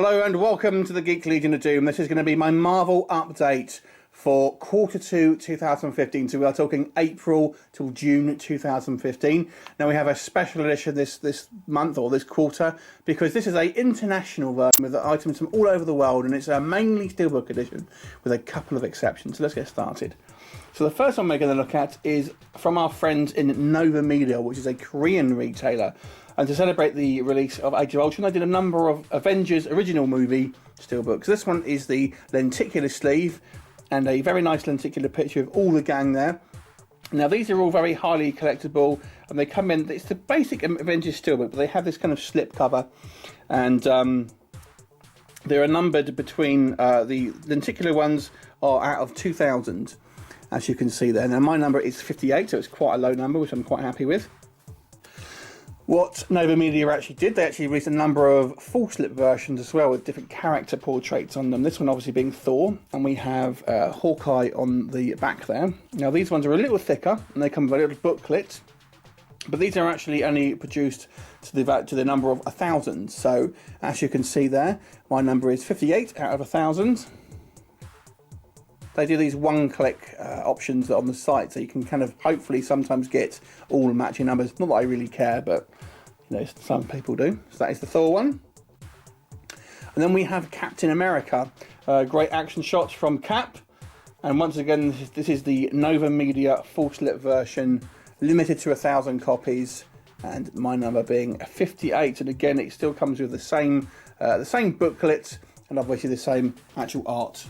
Hello and welcome to the Geek Legion of Doom. This is going to be my Marvel update for Q2 2015. So we are talking April till June 2015. Now we have a special edition this month or this quarter because this is a international version with items from all over the world, and it's a mainly Steelbook edition with a couple of exceptions. So let's get started. So the first one we're going to look at is from our friends in Nova Media, which is a Korean retailer. And to celebrate the release of Age of Ultron, they did a number of Avengers original movie steelbooks. This one is the lenticular sleeve and a very nice lenticular picture of all the gang there. Now these are all very highly collectible, and they come in, it's the basic Avengers steelbook, but they have this kind of slip cover, and they're numbered between, the lenticular ones are out of 2,000, as you can see there. Now my number is 58, so it's quite a low number, which I'm quite happy with. What Nova Media actually did, they actually released a number of full slip versions as well with different character portraits on them. This one obviously being Thor, and we have Hawkeye on the back there. Now these ones are a little thicker and they come with a little booklet, but these are actually only produced to the number of 1,000. So as you can see there, my number is 58 out of 1,000. They do these one-click options on the site, so you can kind of hopefully sometimes get all matching numbers. Not that I really care, but you know, some people do. So that is the Thor one. And then we have Captain America. Great action shots from Cap. And once again, this is the Nova Media full slip version, limited to 1,000 copies, and my number being 58. And again, it still comes with the same booklet and obviously the same actual art.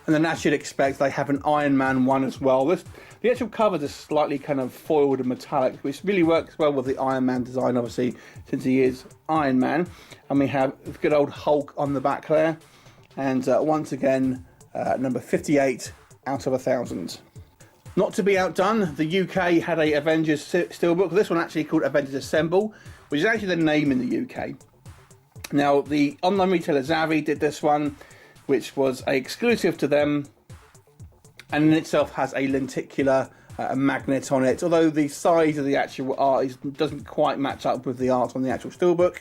And then, as you'd expect, they have an Iron Man one as well. The actual covers are slightly kind of foiled and metallic, which really works well with the Iron Man design, obviously, since he is Iron Man. And we have good old Hulk on the back there. And once again, number 58 out of 1,000. Not to be outdone, the UK had a Avengers steelbook. This one actually called Avengers Assemble, which is actually the name in the UK. Now, the online retailer Zavvi did this one, which was an exclusive to them, and in itself has a lenticular magnet on it, although the size of the actual art doesn't quite match up with the art on the actual steelbook,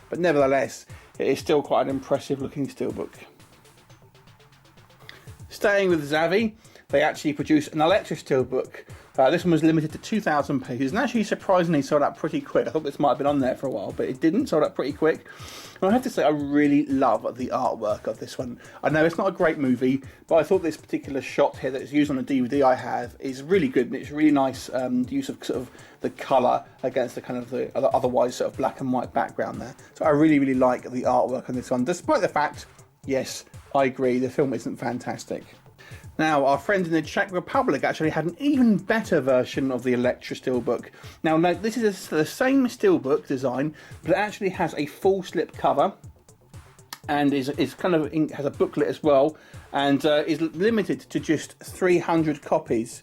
but nevertheless it is still quite an impressive looking steelbook. Staying with Zavvi, they actually produced an electric steelbook. This one was limited to 2,000 pages, and actually surprisingly sold out pretty quick. I thought this might have been on there for a while, but it didn't. Sold out pretty quick. And I have to say, I really love the artwork of this one. I know it's not a great movie, but I thought this particular shot here that is used on a DVD I have is really good, and it's really nice use of sort of the colour against the kind of the otherwise sort of black and white background there. So I really, really like the artwork on this one, despite the fact, yes, I agree, the film isn't fantastic. Now, our friends in the Czech Republic actually had an even better version of the Elektra Steelbook. Now, this is the same Steelbook design, but it actually has a full slip cover, and is kind of has a booklet as well, and is limited to just 300 copies,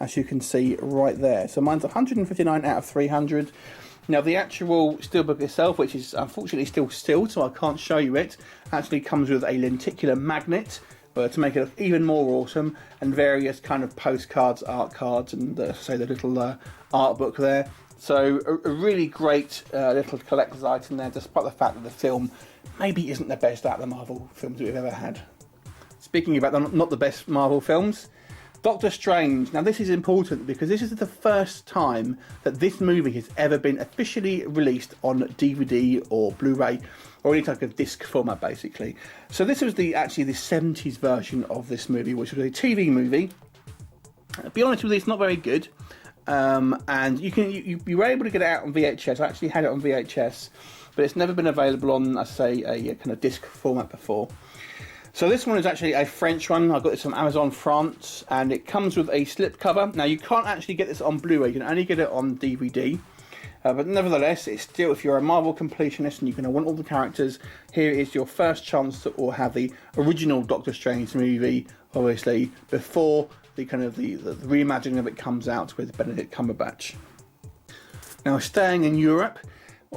as you can see right there. So mine's 159 out of 300. Now, the actual steelbook itself, which is unfortunately still sealed, so I can't show you it, actually comes with a lenticular magnet, to make it look even more awesome, and various kind of postcards, art cards, and say the little art book there. So a really great little collector's item there, despite the fact that the film maybe isn't the best out of the Marvel films we've ever had. Speaking about not the best Marvel films, Doctor Strange. Now this is important because this is the first time that this movie has ever been officially released on DVD or Blu-ray, or any type of disc format basically. So this was actually the 70s version of this movie, which was a TV movie. To be honest with you, it's not very good. And you were able to get it out on VHS. I actually had it on VHS, but it's never been available on, I say, a kind of disc format before. So this one is actually a French one. I got this from Amazon France, and it comes with a slip cover. Now you can't actually get this on Blu-ray, you can only get it on DVD. But nevertheless, it's still, if you're a Marvel completionist and you're going to want all the characters, here is your first chance to have the original Doctor Strange movie, obviously, before the kind of the reimagining of it comes out with Benedict Cumberbatch. Now, staying in Europe,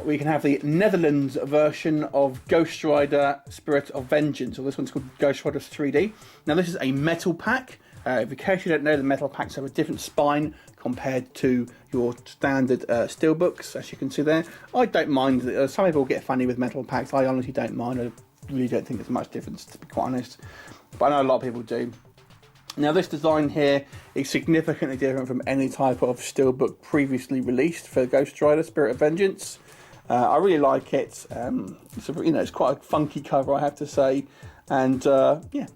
we can have the Netherlands version of Ghost Rider Spirit of Vengeance, or this one's called Ghost Rider 3D. Now this is a metal pack. In case you don't know, the metal packs have a different spine compared to your standard steelbooks, as you can see there. I don't mind. Some people get funny with metal packs. I honestly don't mind. really don't think there's much difference, to be quite honest. But I know a lot of people do. Now this design here is significantly different from any type of steelbook previously released for Ghost Rider Spirit of Vengeance. I really like it. It's quite a funky cover, I have to say, and yeah,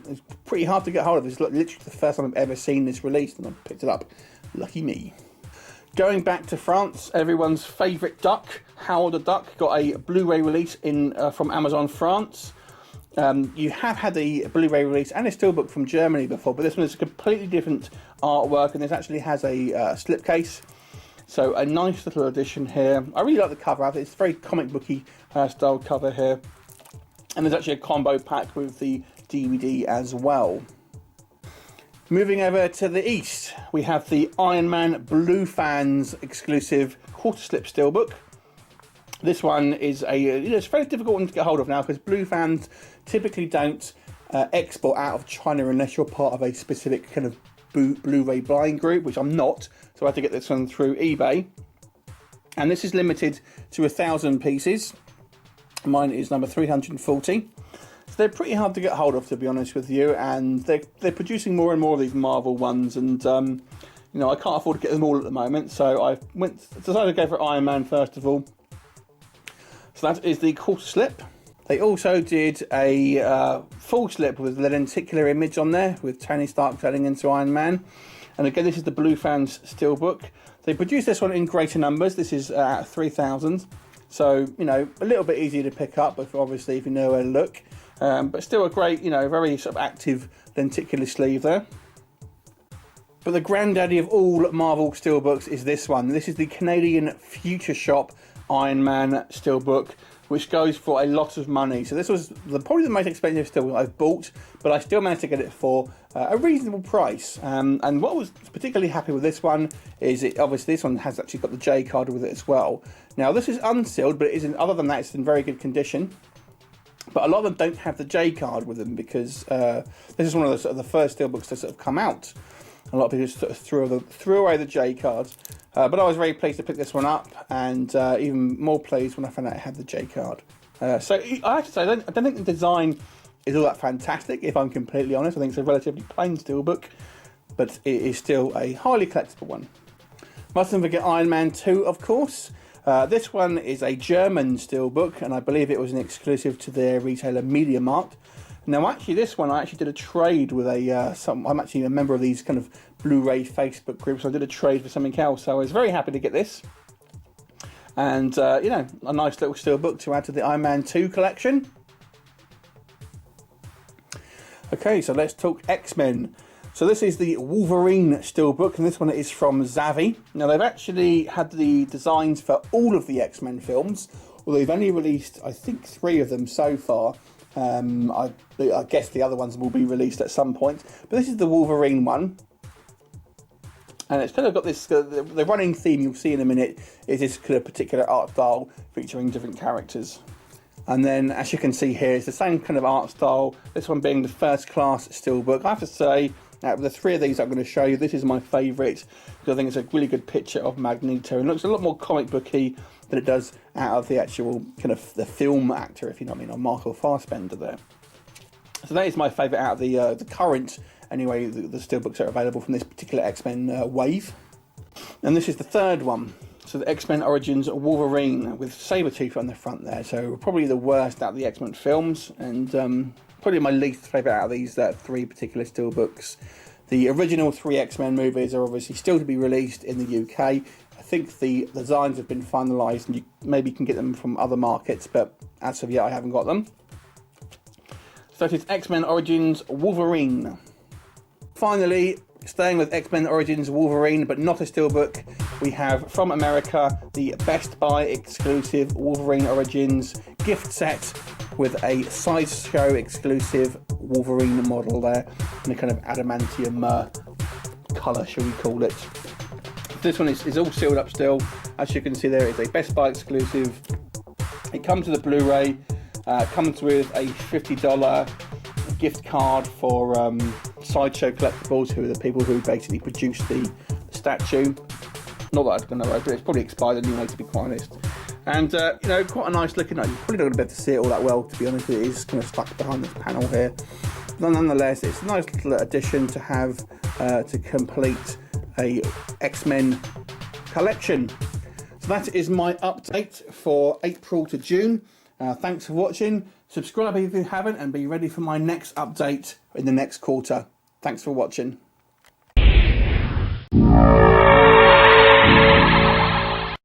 it's pretty hard to get hold of. It's literally the first time I've ever seen this released, and I picked it up. Lucky me. Going back to France, everyone's favourite duck, Howard the Duck, got a Blu-ray release from Amazon France. You have had a Blu-ray release and a steelbook from Germany before, but this one is a completely different artwork, and this actually has a slipcase. So a nice little edition here. I really like the cover. It's a very comic booky style cover here. And there's actually a combo pack with the DVD as well. Moving over to the east, we have the Iron Man Blue Fans exclusive quarter slip steelbook. This one is it's a very difficult one to get hold of now, because Blue Fans typically don't export out of China unless you're part of a specific kind of Blu-ray buying group, which I'm not, so I had to get this one through eBay. And this is limited to 1,000 pieces. Mine is number 340. So they're pretty hard to get hold of, to be honest with you, and they're producing more and more of these Marvel ones, and I can't afford to get them all at the moment, so I decided to go for Iron Man first of all. So that is the quarter slip. They also did a full slip with a lenticular image on there, with Tony Stark turning into Iron Man. And again, this is the Blue Fans steelbook. They produced this one in greater numbers. This is at 3,000. So, a little bit easier to pick up, but obviously if you know where to look. But still a great, very sort of active lenticular sleeve there. But the granddaddy of all Marvel steelbooks is this one. This is the Canadian Future Shop Iron Man steelbook, which goes for a lot of money. So this was probably the most expensive steelbook I've bought, but I still managed to get it for a reasonable price. And what I was particularly happy with this one is obviously this one has actually got the J card with it as well. Now this is unsealed, but other than that, it's in very good condition. But a lot of them don't have the J card with them, because this is one of the first steelbooks to sort of come out. A lot of people sort of threw away the J cards. But I was very pleased to pick this one up, and even more pleased when I found out it had the J card. So I have to say, I don't think the design is all that fantastic, if I'm completely honest. I think it's a relatively plain steelbook, but it is still a highly collectible one. Mustn't forget Iron Man 2, of course. This one is a German steelbook, and I believe it was an exclusive to their retailer MediaMarkt. Now, actually, this one I actually did a trade with I'm actually a member of these kind of Blu-ray Facebook groups. So I did a trade for something else, so I was very happy to get this. And a nice little steelbook to add to the Iron Man 2 collection. Okay, so let's talk X-Men. So this is the Wolverine steelbook, and this one is from Zavvi. Now, they've actually had the designs for all of the X-Men films, although they've only released, I think, 3 of them so far. I guess the other ones will be released at some point, but this is the Wolverine one, and it's kind of got this the running theme you'll see in a minute is this kind of particular art style featuring different characters. And then, as you can see here, it's the same kind of art style, this one being the first class steelbook. I have to say, out of the 3 of these I'm going to show you, this is my favourite, because I think it's a really good picture of Magneto, and looks a lot more comic booky than it does out of the actual kind of the film actor, if you know what I mean, or Michael Fassbender there. So that is my favourite out of the current, anyway, the steelbooks that are available from this particular X-Men wave. And this is the 3rd one. So the X-Men Origins Wolverine with Sabretooth on the front there. So probably the worst out of the X-Men films, and probably my least favourite out of these 3 particular steelbooks. The original 3 X-Men movies are obviously still to be released in the UK. I think the designs have been finalised, and you maybe can get them from other markets, but as of yet I haven't got them. So that is X-Men Origins Wolverine. Finally, staying with X-Men Origins Wolverine, but not a steelbook, we have from America the Best Buy exclusive Wolverine Origins gift set with a sideshow exclusive Wolverine model there, in a kind of adamantium colour, shall we call it. This one is all sealed up still. As you can see there, it's a Best Buy exclusive. It comes with a Blu-ray, comes with a $50 gift card for Sideshow Collectibles, who are the people who basically produced the statue. Not that I'm going to know, but it's probably expired anyway, to be quite honest. And, you know, quite a nice looking. You're probably not going to be able to see it all that well, to be honest. It is kind of stuck behind this panel here. But nonetheless, it's a nice little addition to have to complete a X-Men collection. So that is my update for April to June. Thanks for watching. Subscribe if you haven't, and be ready for my next update in the next quarter. Thanks for watching.